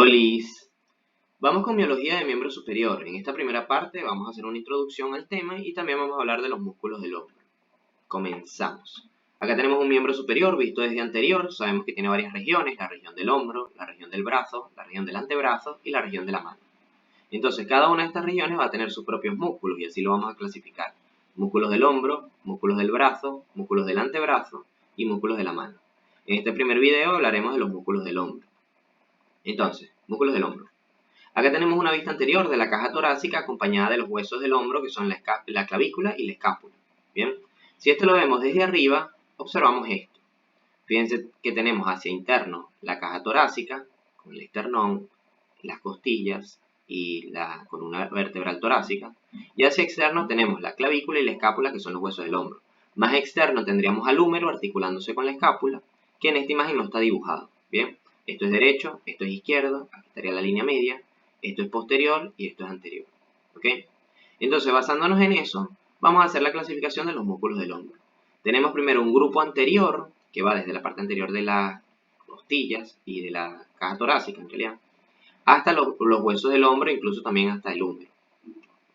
Olis, vamos con biología de miembro superior. En esta primera parte vamos a hacer una introducción al tema y también vamos a hablar de los músculos del hombro. Comenzamos. Acá tenemos un miembro superior visto desde anterior. Sabemos que tiene varias regiones: la región del hombro, la región del brazo, la región del antebrazo y la región de la mano. Entonces cada una de estas regiones va a tener sus propios músculos y así lo vamos a clasificar: músculos del hombro, músculos del brazo, músculos del antebrazo y músculos de la mano. En este primer video hablaremos de los músculos del hombro. Entonces, músculos del hombro. Acá tenemos una vista anterior de la caja torácica acompañada de los huesos del hombro, que son la clavícula y la escápula. Bien, si esto lo vemos desde arriba, observamos esto. Fíjense que tenemos hacia interno la caja torácica, con el esternón, las costillas y la columna vertebral torácica. Y hacia externo tenemos la clavícula y la escápula, que son los huesos del hombro. Más externo tendríamos al húmero articulándose con la escápula, que en esta imagen no está dibujado. Bien, esto es derecho, esto es izquierdo, aquí estaría la línea media. Esto es posterior y esto es anterior. ¿Ok? Entonces, basándonos en eso, vamos a hacer la clasificación de los músculos del hombro. Tenemos primero un grupo anterior, que va desde la parte anterior de las costillas y de la caja torácica, en realidad, hasta los huesos del hombro, incluso también hasta el húmero.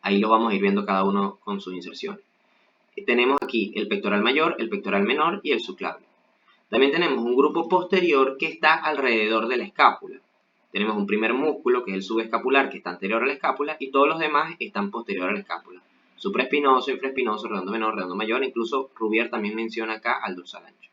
Ahí lo vamos a ir viendo cada uno con sus inserciones. Tenemos aquí el pectoral mayor, el pectoral menor y el subclavio. También tenemos un grupo posterior que está alrededor de la escápula. Tenemos un primer músculo, que es el subescapular, que está anterior a la escápula, y todos los demás están posterior a la escápula. Supraespinoso, infraespinoso, redondo menor, redondo mayor, incluso Rubier también menciona acá al dorsal ancho.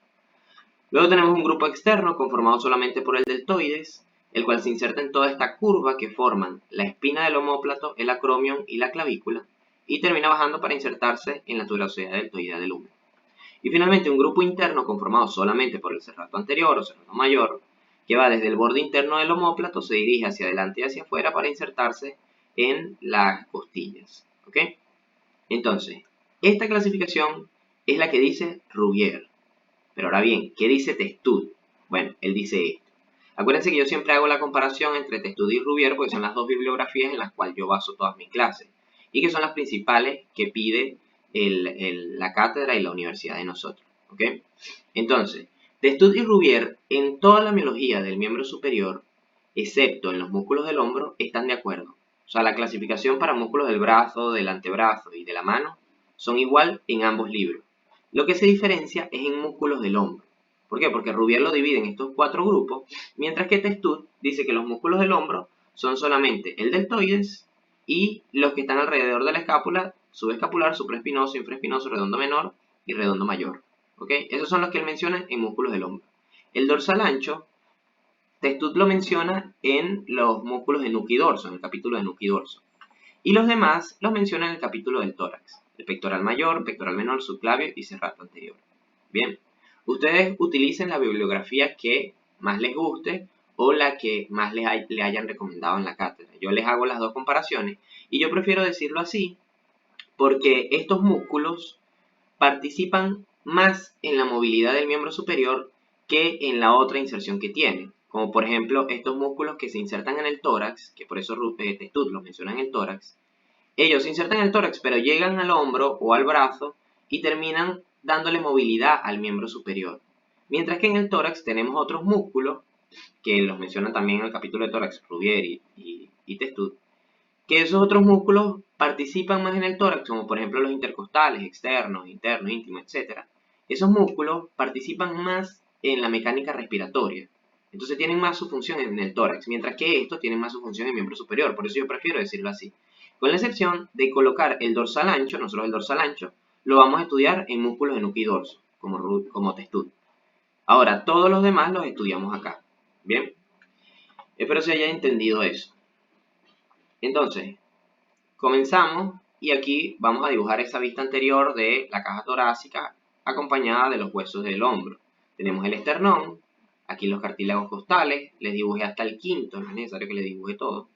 Luego tenemos un grupo externo conformado solamente por el deltoides, el cual se inserta en toda esta curva que forman la espina del omóplato, el acromion y la clavícula, y termina bajando para insertarse en la tuberosidad deltoidea del húmero. Y finalmente un grupo interno conformado solamente por el serrato anterior o serrato mayor, que va desde el borde interno del omóplato, se dirige hacia adelante y hacia afuera para insertarse en las costillas. ¿Ok? Entonces, esta clasificación es la que dice Rubier. Pero ahora bien, ¿qué dice Testud? Bueno, él dice esto. Acuérdense que yo siempre hago la comparación entre Testud y Rubier porque son las dos bibliografías en las cuales yo baso todas mis clases y que son las principales que pide la cátedra y la universidad de nosotros. ¿Ok? Entonces, Testud y Rubier en toda la miología del miembro superior, excepto en los músculos del hombro, están de acuerdo. O sea, la clasificación para músculos del brazo, del antebrazo y de la mano son igual en ambos libros. Lo que se diferencia es en músculos del hombro. ¿Por qué? Porque Rubier lo divide en estos 4 grupos, mientras que Testud dice que los músculos del hombro son solamente el deltoides y los que están alrededor de la escápula: subescapular, supraespinoso, infraespinoso, redondo menor y redondo mayor. ¿Ok? Esos son los que él menciona en músculos del hombro. El dorsal ancho, Testud lo menciona en los músculos de nuquidorso, en el capítulo de nuquidorso. Y los demás los menciona en el capítulo del tórax: el pectoral mayor, pectoral menor, subclavio y serrato anterior. Bien, ustedes utilicen la bibliografía que más les guste o la que más le hayan recomendado en la cátedra. Yo les hago las dos comparaciones y yo prefiero decirlo así porque estos músculos participan más en la movilidad del miembro superior que en la otra inserción que tienen. Como por ejemplo estos músculos que se insertan en el tórax, que por eso Testud los menciona en el tórax. Ellos se insertan en el tórax, pero llegan al hombro o al brazo y terminan dándole movilidad al miembro superior. Mientras que en el tórax tenemos otros músculos, que los mencionan también en el capítulo de tórax Rubier y Testud, que esos otros músculos participan más en el tórax, como por ejemplo los intercostales, externos, internos, íntimos, etc. Esos músculos participan más en la mecánica respiratoria. Entonces tienen más su función en el tórax, mientras que estos tienen más su función en el miembro superior. Por eso yo prefiero decirlo así. Con la excepción de colocar el dorsal ancho, nosotros el dorsal ancho lo vamos a estudiar en músculos de nuquidorso, como Testud. Ahora, todos los demás los estudiamos acá. Bien, espero se haya entendido eso. Entonces, comenzamos y aquí vamos a dibujar esa vista anterior de la caja torácica acompañada de los huesos del hombro. Tenemos el esternón, aquí los cartílagos costales, les dibujé hasta el quinto, no es necesario que les dibuje todo.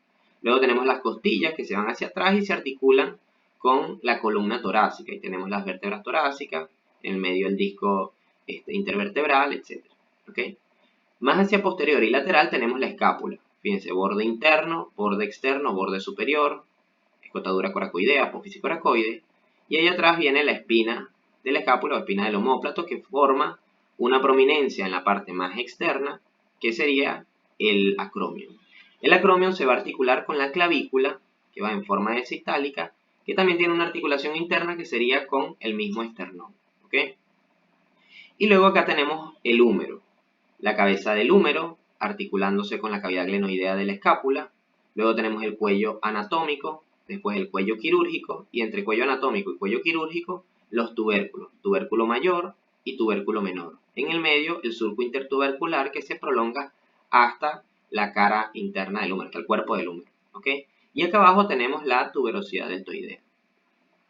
Luego tenemos las costillas que se van hacia atrás y se articulan con la columna torácica. Y tenemos las vértebras torácicas, en el medio el disco intervertebral, etc. ¿Okay? Más hacia posterior y lateral tenemos la escápula. Fíjense, borde interno, borde externo, borde superior, escotadura coracoidea, apófisis coracoide, y ahí atrás viene la espina de la escápula o espina del omóplato, que forma una prominencia en la parte más externa, que sería el acromion. El acromion se va a articular con la clavícula, que va en forma de S itálica, que también tiene una articulación interna que sería con el mismo esternón. ¿Ok? Y luego acá tenemos el húmero. La cabeza del húmero articulándose con la cavidad glenoidea de la escápula. Luego tenemos el cuello anatómico, después el cuello quirúrgico, y entre cuello anatómico y cuello quirúrgico, los tubérculos, tubérculo mayor y tubérculo menor. En el medio, el surco intertubercular que se prolonga hasta la cara interna del húmero, hasta el cuerpo del húmero. ¿Ok? Y acá abajo tenemos la tuberosidad deltoidea.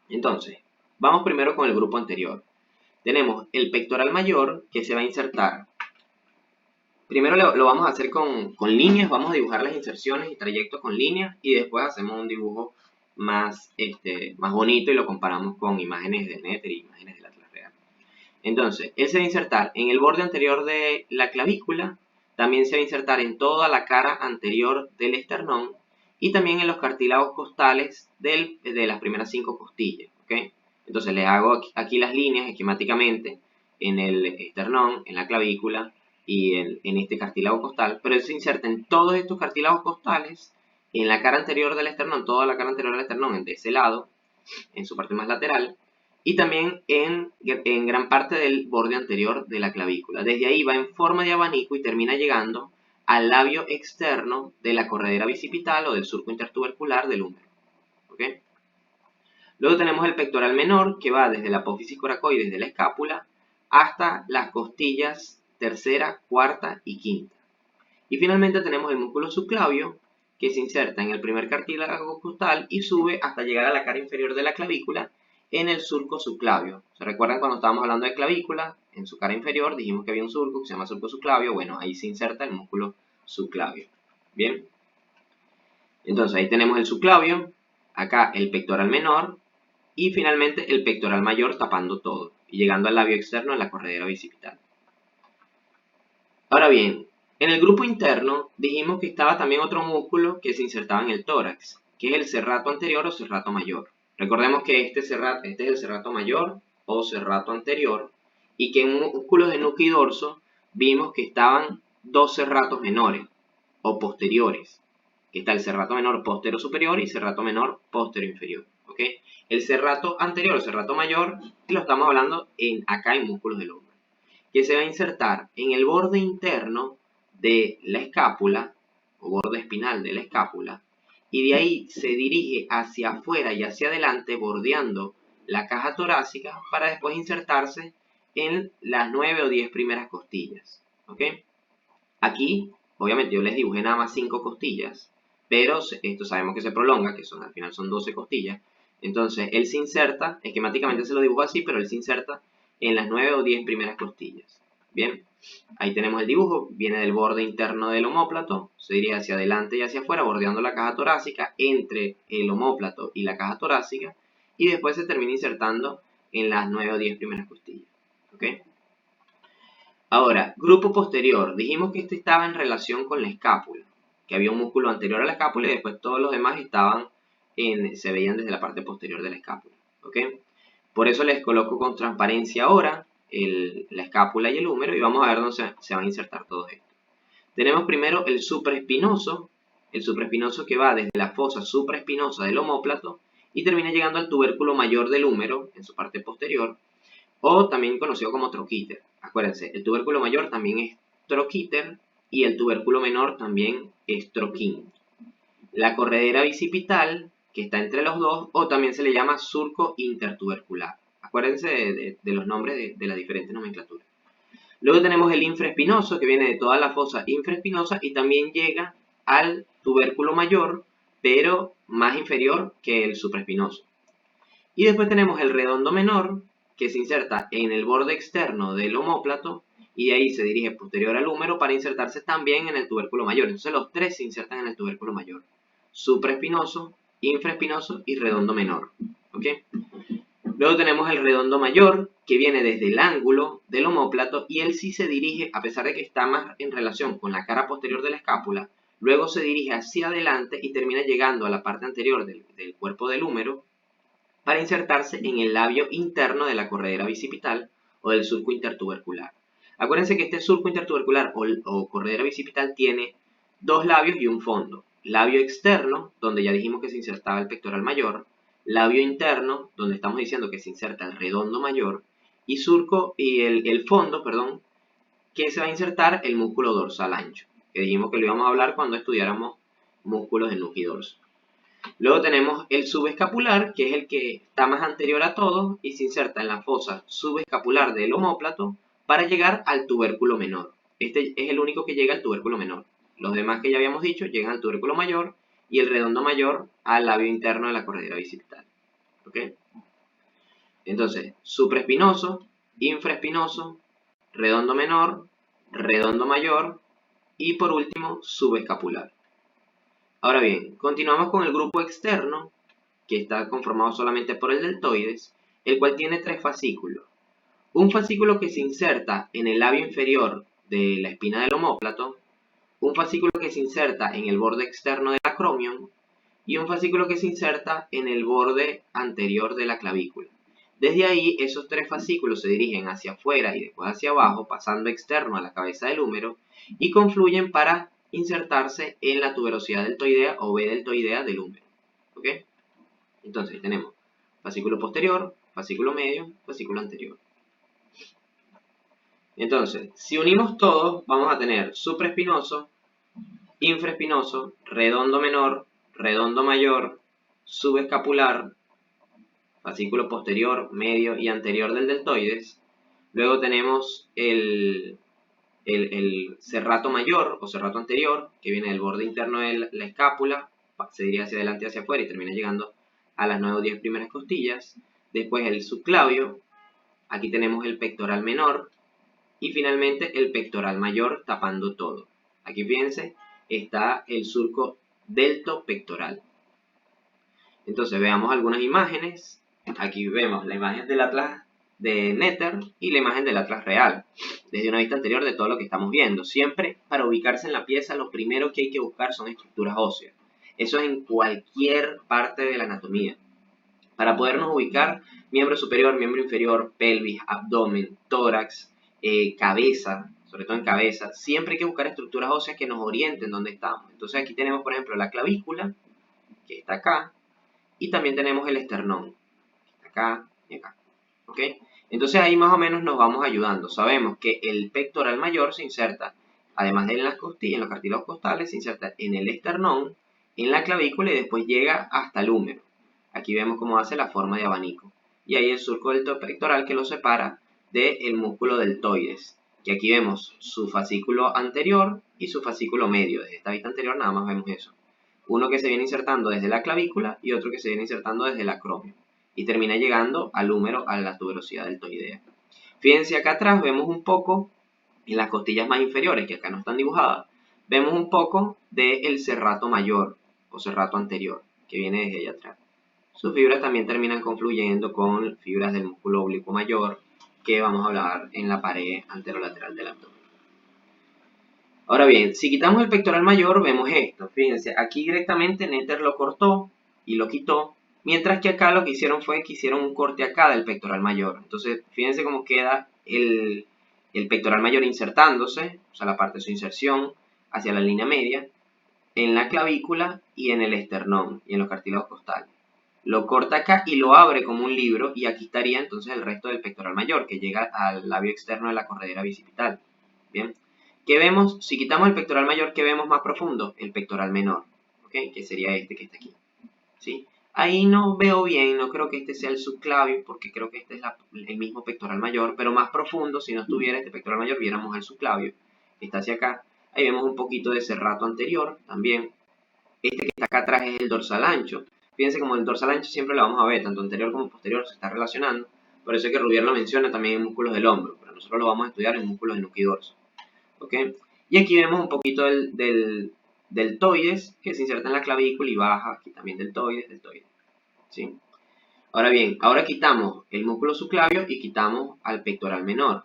Entonces, vamos primero con el grupo anterior. Tenemos el pectoral mayor que se va a insertar. Primero lo vamos a hacer con líneas, vamos a dibujar las inserciones y trayectos con líneas y después hacemos un dibujo más bonito y lo comparamos con imágenes de Nether y imágenes del Atlas Real. Entonces, él se va a insertar en el borde anterior de la clavícula, también se va a insertar en toda la cara anterior del esternón y también en los cartílagos costales de las primeras 5 costillas. ¿Okay? Entonces, les hago aquí las líneas esquemáticamente en el esternón, en la clavícula y en este cartílago costal, pero él se inserta en todos estos cartílagos costales, en la cara anterior del esternón, toda la cara anterior del esternón, de ese lado, en su parte más lateral, y también en gran parte del borde anterior de la clavícula. Desde ahí va en forma de abanico y termina llegando al labio externo de la corredera bicipital o del surco intertubercular del húmero. ¿Okay? Luego tenemos el pectoral menor, que va desde la apófisis coracoides de la escápula hasta las costillas tercera, cuarta y quinta. Y finalmente tenemos el músculo subclavio, que se inserta en el primer cartílago costal y sube hasta llegar a la cara inferior de la clavícula en el surco subclavio. ¿Se recuerdan cuando estábamos hablando de clavícula? En su cara inferior dijimos que había un surco que se llama surco subclavio. Bueno, ahí se inserta el músculo subclavio. Bien. Entonces ahí tenemos el subclavio, acá el pectoral menor y finalmente el pectoral mayor tapando todo y llegando al labio externo en la corredera bicipital. Ahora bien, en el grupo interno dijimos que estaba también otro músculo que se insertaba en el tórax, que es el serrato anterior o serrato mayor. Recordemos que este es el serrato mayor o serrato anterior y que en músculos de nuca y dorso vimos que estaban dos serratos menores o posteriores, que está el serrato menor postero superior y serrato menor postero inferior. ¿Okay? El serrato anterior o serrato mayor lo estamos hablando acá en músculos del hombro, que se va a insertar en el borde interno de la escápula o borde espinal de la escápula y de ahí se dirige hacia afuera y hacia adelante bordeando la caja torácica para después insertarse en las 9 o 10 primeras costillas. ¿Ok? Aquí, obviamente yo les dibujé nada más 5 costillas, pero esto sabemos que se prolonga, que al final son 12 costillas. Entonces él se inserta, esquemáticamente se lo dibujo así, pero él se inserta en las 9 o 10 primeras costillas. Bien, ahí tenemos el dibujo, viene del borde interno del omóplato, se dirige hacia adelante y hacia afuera, bordeando la caja torácica, entre el omóplato y la caja torácica, y después se termina insertando en las 9 o 10 primeras costillas. ¿Ok? Ahora, grupo posterior, dijimos que este estaba en relación con la escápula, que había un músculo anterior a la escápula y después todos los demás se veían desde la parte posterior de la escápula. ¿Ok? Por eso les coloco con transparencia ahora la escápula y el húmero y vamos a ver dónde se van a insertar todos estos. Tenemos primero el supraespinoso que va desde la fosa supraespinosa del omóplato y termina llegando al tubérculo mayor del húmero en su parte posterior, o también conocido como troquíter. Acuérdense, el tubérculo mayor también es troquíter y el tubérculo menor también es troquín. La corredera bicipital, que está entre los dos, o también se le llama surco intertubercular. Acuérdense de los nombres de las diferentes nomenclaturas. Luego tenemos el infraespinoso, que viene de toda la fosa infraespinosa y también llega al tubérculo mayor, pero más inferior que el supraespinoso. Y después tenemos el redondo menor, que se inserta en el borde externo del omóplato y de ahí se dirige posterior al húmero para insertarse también en el tubérculo mayor. Entonces los tres se insertan en el tubérculo mayor: supraespinoso, infraespinoso y redondo menor. ¿Ok? Luego tenemos el redondo mayor, que viene desde el ángulo del omóplato y él sí se dirige, a pesar de que está más en relación con la cara posterior de la escápula, luego se dirige hacia adelante y termina llegando a la parte anterior del cuerpo del húmero para insertarse en el labio interno de la corredera bicipital o del surco intertubercular. Acuérdense que este surco intertubercular o corredera bicipital tiene dos labios y un fondo. Labio externo, donde ya dijimos que se insertaba el pectoral mayor. Labio interno, donde estamos diciendo que se inserta el redondo mayor. Y surco, y el fondo, perdón, que se va a insertar el músculo dorsal ancho, que dijimos que lo íbamos a hablar cuando estudiáramos músculos de nuca y dorso. Luego tenemos el subescapular, que es el que está más anterior a todos y se inserta en la fosa subescapular del omóplato para llegar al tubérculo menor. Este es el único que llega al tubérculo menor. Los demás que ya habíamos dicho llegan al tubérculo mayor y el redondo mayor al labio interno de la corredera bicipital. ¿Ok? Entonces, supraespinoso, infraespinoso, redondo menor, redondo mayor y por último subescapular. Ahora bien, continuamos con el grupo externo, que está conformado solamente por el deltoides, el cual tiene tres fascículos. Un fascículo que se inserta en el labio inferior de la espina del omóplato, un fascículo que se inserta en el borde externo del acromion y un fascículo que se inserta en el borde anterior de la clavícula. Desde ahí, esos tres fascículos se dirigen hacia afuera y después hacia abajo, pasando externo a la cabeza del húmero y confluyen para insertarse en la tuberosidad deltoidea o B deltoidea del húmero. ¿Ok? Entonces, tenemos fascículo posterior, fascículo medio, fascículo anterior. Entonces, si unimos todos, vamos a tener supraespinoso, infraespinoso, redondo menor, redondo mayor, subescapular, fascículo posterior, medio y anterior del deltoides. Luego tenemos el serrato mayor o serrato anterior, que viene del borde interno de la escápula, se dirige hacia adelante y hacia afuera y termina llegando a las 9 o 10 primeras costillas. Después el subclavio, aquí tenemos el pectoral menor y finalmente el pectoral mayor tapando todo. Aquí fíjense, está el surco deltopectoral. Entonces veamos algunas imágenes. Aquí vemos la imagen del atlas de Netter y la imagen del atlas real, desde una vista anterior de todo lo que estamos viendo. Siempre para ubicarse en la pieza, lo primero que hay que buscar son estructuras óseas. Eso es en cualquier parte de la anatomía. Para podernos ubicar, miembro superior, miembro inferior, pelvis, abdomen, tórax, cabeza, sobre todo en cabeza, siempre hay que buscar estructuras óseas que nos orienten dónde estamos. Entonces aquí tenemos, por ejemplo, la clavícula, que está acá, y también tenemos el esternón, acá y acá. ¿Ok? Entonces ahí más o menos nos vamos ayudando. Sabemos que el pectoral mayor se inserta, además de en las costillas, en los cartílagos costales, se inserta en el esternón, en la clavícula y después llega hasta el húmero. Aquí vemos cómo hace la forma de abanico. Y ahí el surco deltopectoral que lo separa del músculo deltoides. Que aquí vemos su fascículo anterior y su fascículo medio. Desde esta vista anterior nada más vemos eso. Uno que se viene insertando desde la clavícula y otro que se viene insertando desde el acromio. Y termina llegando al húmero, a la tuberosidad deltoidea. Fíjense acá atrás, vemos un poco, en las costillas más inferiores, que acá no están dibujadas, vemos un poco del serrato mayor o serrato anterior, que viene desde allá atrás. Sus fibras también terminan confluyendo con fibras del músculo oblicuo mayor, que vamos a hablar en la pared anterolateral del abdomen. Ahora bien, si quitamos el pectoral mayor, vemos esto. Fíjense, aquí directamente Netter lo cortó y lo quitó, mientras que acá lo que hicieron fue que hicieron un corte acá del pectoral mayor. Entonces, fíjense cómo queda el pectoral mayor insertándose, o sea, la parte de su inserción hacia la línea media, en la clavícula y en el esternón y en los cartílagos costales. Lo corta acá y lo abre como un libro y aquí estaría entonces el resto del pectoral mayor que llega al labio externo de la corredera bicipital. Bien. ¿Qué vemos? Si quitamos el pectoral mayor, ¿qué vemos más profundo? El pectoral menor, ¿ok? Que sería este que está aquí, ¿sí? Ahí no veo bien, no creo que este sea el subclavio, porque creo que este es el mismo pectoral mayor, pero más profundo, si no estuviera este pectoral mayor, viéramos el subclavio, que está hacia acá. Ahí vemos un poquito de serrato anterior también. Este que está acá atrás es el dorsal ancho. Fíjense como el dorsal ancho siempre lo vamos a ver, tanto anterior como posterior se está relacionando. Por eso es que Rubier lo menciona también en músculos del hombro, pero nosotros lo vamos a estudiar en músculos de nuca y dorso. ¿Okay? Y aquí vemos un poquito del deltoides que se inserta en la clavícula y baja aquí también deltoides, ¿sí? Ahora bien, ahora quitamos el músculo subclavio y quitamos al pectoral menor.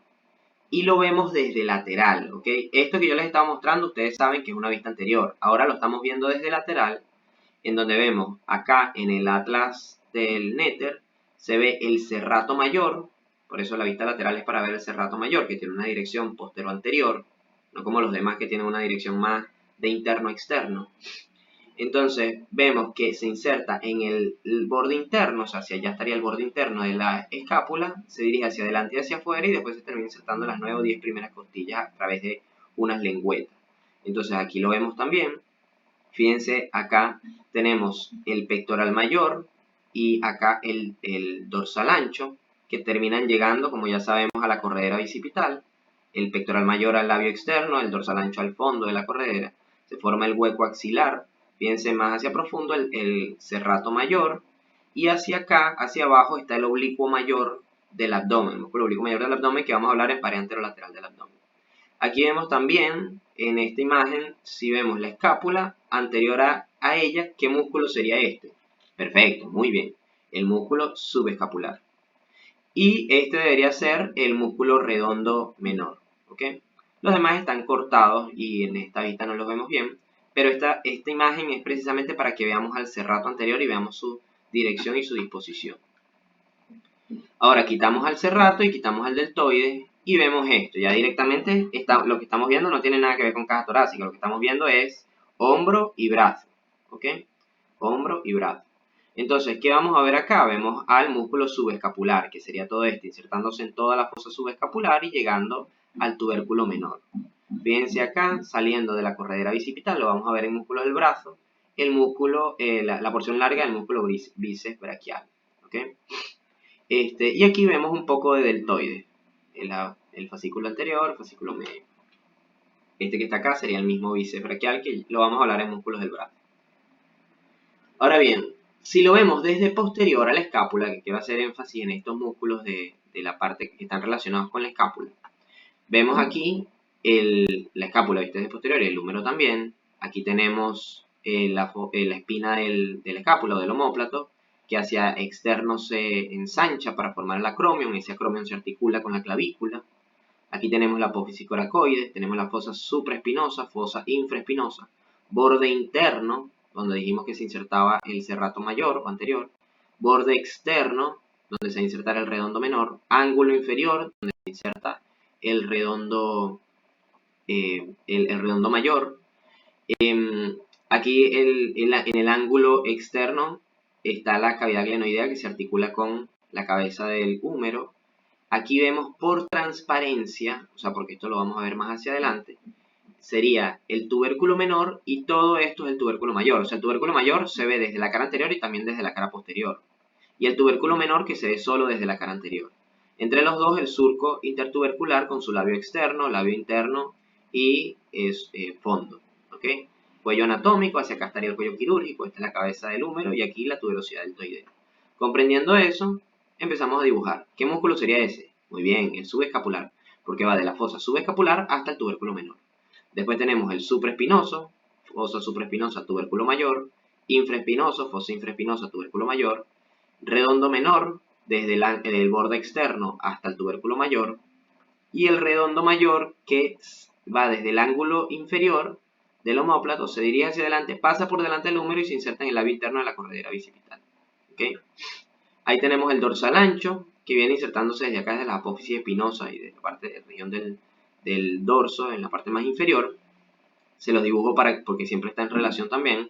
Y lo vemos desde lateral, ¿ok? Esto que yo les estaba mostrando, ustedes saben que es una vista anterior. Ahora lo estamos viendo desde lateral, en donde vemos acá en el atlas del Netter, se ve el serrato mayor. Por eso la vista lateral es para ver el serrato mayor, que tiene una dirección postero-anterior, no como los demás que tienen una dirección más de interno a externo. Entonces vemos que se inserta en el borde interno, o sea, hacia allá estaría el borde interno de la escápula, se dirige hacia adelante y hacia afuera y después se termina insertando las 9 o 10 primeras costillas a través de unas lengüetas. Entonces aquí lo vemos también. Fíjense, acá tenemos el pectoral mayor y acá el dorsal ancho, que terminan llegando, como ya sabemos, a la corredera bicipital. El pectoral mayor al labio externo, el dorsal ancho al fondo de la corredera. Se forma el hueco axilar. Fíjense más hacia profundo el serrato mayor. Y hacia acá, hacia abajo, está el oblicuo mayor del abdomen. El músculo oblicuo mayor del abdomen, que vamos a hablar en pared anterolateral del abdomen. Aquí vemos también, en esta imagen, si vemos la escápula anterior a ella, ¿qué músculo sería este? Perfecto, muy bien. El músculo subescapular. Y este debería ser el músculo redondo menor. ¿Ok? Los demás están cortados y en esta vista no los vemos bien. Pero esta imagen es precisamente para que veamos al serrato anterior y veamos su dirección y su disposición. Ahora quitamos al serrato y quitamos al deltoide y vemos esto. Ya directamente lo que estamos viendo no tiene nada que ver con caja torácica. Lo que estamos viendo es hombro y brazo. ¿Ok? Hombro y brazo. Entonces, ¿qué vamos a ver acá? Vemos al músculo subescapular, que sería todo este, insertándose en toda la fosa subescapular y llegando al tubérculo menor. Fíjense acá, saliendo de la corredera bicipital, lo vamos a ver en músculo del brazo, el músculo, la porción larga del músculo bíceps braquial. ¿Ok? Y aquí vemos un poco de deltoide, el fascículo anterior, el fascículo medio. Este que está acá sería el mismo bíceps braquial, que lo vamos a hablar en músculos del brazo. Ahora bien, si lo vemos desde posterior a la escápula, que quiero hacer énfasis en estos músculos de la parte que están relacionados con la escápula, vemos aquí la escápula vista desde posterior y el húmero también. Aquí tenemos la espina de la escápula o del omóplato, que hacia externo se ensancha para formar el acromion. Ese acromion se articula con la clavícula. Aquí tenemos la apófisis coracoides, tenemos la fosa supraespinosa, fosa infraespinosa, borde interno, donde dijimos que se insertaba el serrato mayor o anterior, borde externo, donde se inserta el redondo menor, ángulo inferior, donde se inserta el redondo, el redondo mayor. Aquí en el ángulo externo está la cavidad glenoidea que se articula con la cabeza del húmero. Aquí vemos por transparencia, o sea, porque esto lo vamos a ver más hacia adelante, sería el tubérculo menor y todo esto es el tubérculo mayor. O sea, el tubérculo mayor se ve desde la cara anterior y también desde la cara posterior. Y el tubérculo menor que se ve solo desde la cara anterior. Entre los dos, el surco intertubercular con su labio externo, labio interno y fondo. ¿Ok? Cuello anatómico, hacia acá estaría el cuello quirúrgico, esta es la cabeza del húmero y aquí la tuberosidad deltoidea. Comprendiendo eso, empezamos a dibujar. ¿Qué músculo sería ese? Muy bien, el subescapular, porque va de la fosa subescapular hasta el tubérculo menor. Después tenemos el supraespinoso, fosa supraespinosa, tubérculo mayor, infraespinoso, fosa infraespinosa, tubérculo mayor, redondo menor, desde el borde externo hasta el tubérculo mayor, y el redondo mayor que va desde el ángulo inferior del omóplato, se dirige hacia adelante, pasa por delante del húmero y se inserta en el labio interno de la corredera bicipital. ¿Okay? Ahí tenemos el dorsal ancho, que viene insertándose desde acá, desde la apófisis espinosa y de la parte de la región del dorso, en la parte más inferior. Se los dibujo porque siempre está en relación también.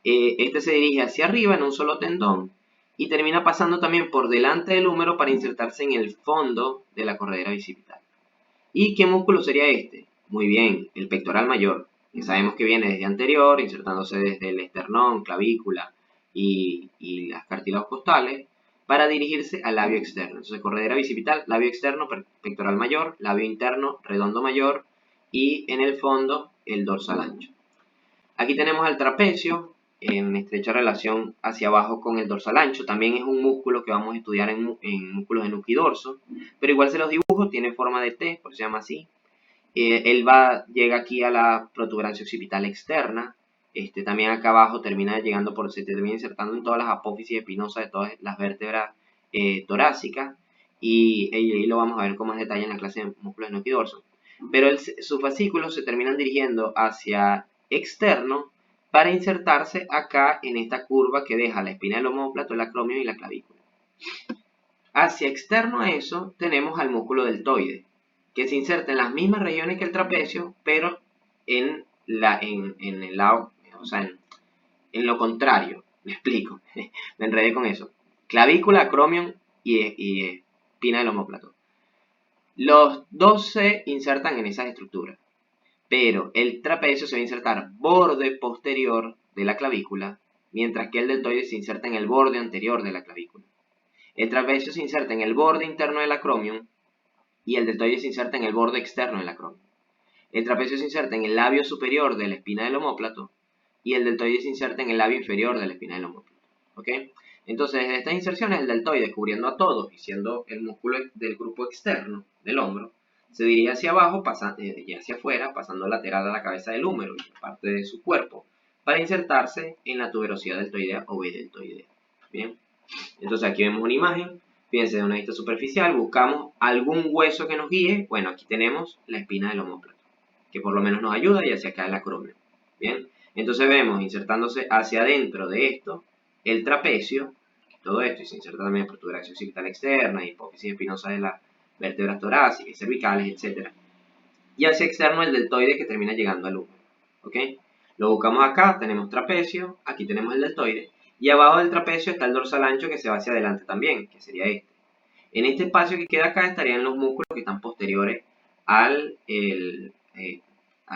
Este se dirige hacia arriba en un solo tendón y termina pasando también por delante del húmero para insertarse en el fondo de la corredera bicipital. ¿Y qué músculo sería este? Muy bien, el pectoral mayor, que sabemos que viene desde anterior, insertándose desde el esternón, clavícula y las cartílagos costales, para dirigirse al labio externo. Entonces, corredera bicipital, labio externo, pectoral mayor, labio interno, redondo mayor y en el fondo el dorsal ancho. Aquí tenemos al trapecio en estrecha relación hacia abajo con el dorsal ancho. También es un músculo que vamos a estudiar en músculos de nuca y dorso, pero igual se los dibujo, tiene forma de T, por eso se llama así. Él llega aquí a la protuberancia occipital externa. También acá abajo termina llegando se termina insertando en todas las apófisis espinosas de todas las vértebras torácicas. Y ahí lo vamos a ver con más detalle en la clase de músculos de nuca y dorso. Pero sus fascículos se terminan dirigiendo hacia externo para insertarse acá en esta curva que deja la espina del omóplato, el acromion y la clavícula. Hacia externo a eso tenemos al músculo deltoide, que se inserta en las mismas regiones que el trapecio, pero en en el lado, o sea, en lo contrario. Me explico, me enredé con eso. Clavícula, acromion y espina del omóplato. Los dos se insertan en esas estructuras, pero el trapecio se va a insertar borde posterior de la clavícula, mientras que el deltoide se inserta en el borde anterior de la clavícula. El trapecio se inserta en el borde interno del acromion y el deltoide se inserta en el borde externo del acromion. El trapecio se inserta en el labio superior de la espina del omóplato y el deltoide se inserta en el labio inferior de la espina del omóplato. ¿Ok? Entonces, desde estas inserciones, el deltoide, cubriendo a todos y siendo el músculo del grupo externo del hombro, se dirige hacia abajo y hacia afuera, pasando lateral a la cabeza del húmero y parte de su cuerpo, para insertarse en la tuberosidad deltoidea o bideltoidea. Bien, entonces aquí vemos una imagen. Fíjense, de una vista superficial, buscamos algún hueso que nos guíe. Bueno, aquí tenemos la espina del omóplato, que por lo menos nos ayuda, y hacia acá el acromion. Bien, entonces vemos insertándose hacia adentro de esto el trapecio, todo esto, y se inserta también protuberancia occipital externa, hipófisis espinosa de las vértebras torácicas y cervicales, etc. Y hacia externo el deltoide que termina llegando al húmero. ¿Ok? Lo buscamos acá, tenemos trapecio, aquí tenemos el deltoide, y abajo del trapecio está el dorsal ancho que se va hacia adelante también, que sería este. En este espacio que queda acá estarían los músculos que están posteriores a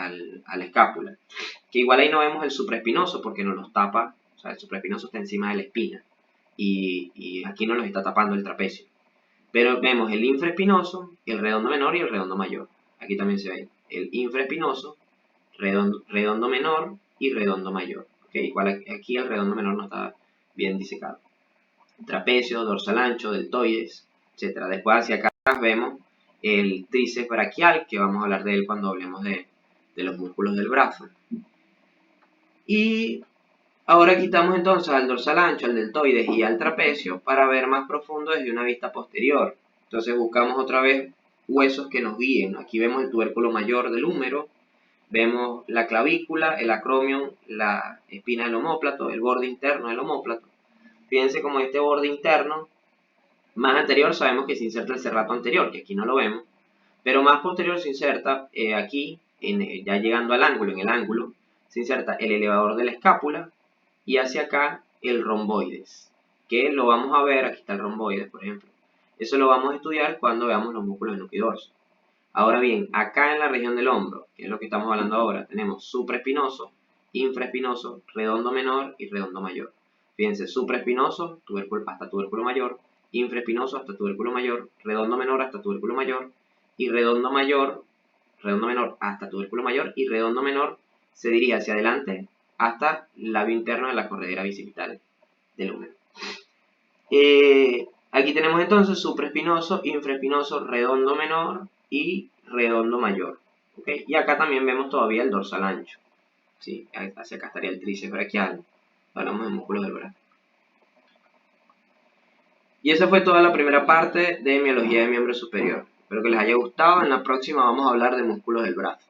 la escápula. Que igual ahí no vemos el supraespinoso porque nos los tapa, o sea, el supraespinoso está encima de la espina y aquí nos los está tapando el trapecio. Pero vemos el infraespinoso, el redondo menor y el redondo mayor. Aquí también se ve el infraespinoso, redondo menor y redondo mayor. ¿Okay? Igual aquí el redondo menor no está bien disecado. Trapecio, dorsal ancho, deltoides, etc. Después hacia acá vemos el tríceps braquial, que vamos a hablar de él cuando hablemos de los músculos del brazo. Y ahora quitamos entonces al dorsal ancho, al deltoides y al trapecio para ver más profundo desde una vista posterior. Entonces buscamos otra vez huesos que nos guíen. Aquí vemos el tubérculo mayor del húmero, vemos la clavícula, el acromion, la espina del omóplato, el borde interno del omóplato. Fíjense como este borde interno, más anterior sabemos que se inserta el serrato anterior, que aquí no lo vemos, pero más posterior se inserta aquí, ya llegando al ángulo, en el ángulo, se inserta el elevador de la escápula y hacia acá el romboides, que lo vamos a ver, aquí está el romboides por ejemplo, eso lo vamos a estudiar cuando veamos los músculos del núcleo dorso. Ahora bien, acá en la región del hombro, que es lo que estamos hablando ahora, tenemos supraespinoso, infraespinoso, redondo menor y redondo mayor. Fíjense, supraespinoso hasta tubérculo mayor, infraespinoso hasta tubérculo mayor, redondo menor hasta tubérculo mayor y redondo menor hasta tubérculo mayor y redondo menor se dirige hacia adelante hasta el labio interno de la corredera bicipital del húmero. Aquí tenemos entonces supraespinoso, infraespinoso, redondo menor y redondo mayor. ¿Okay? Y acá también vemos todavía el dorsal ancho. ¿Sí? Hacia acá estaría el tríceps braquial. Hablamos de músculos del brazo. Y esa fue toda la primera parte de miología de miembro superior. Espero que les haya gustado. En la próxima vamos a hablar de músculos del brazo.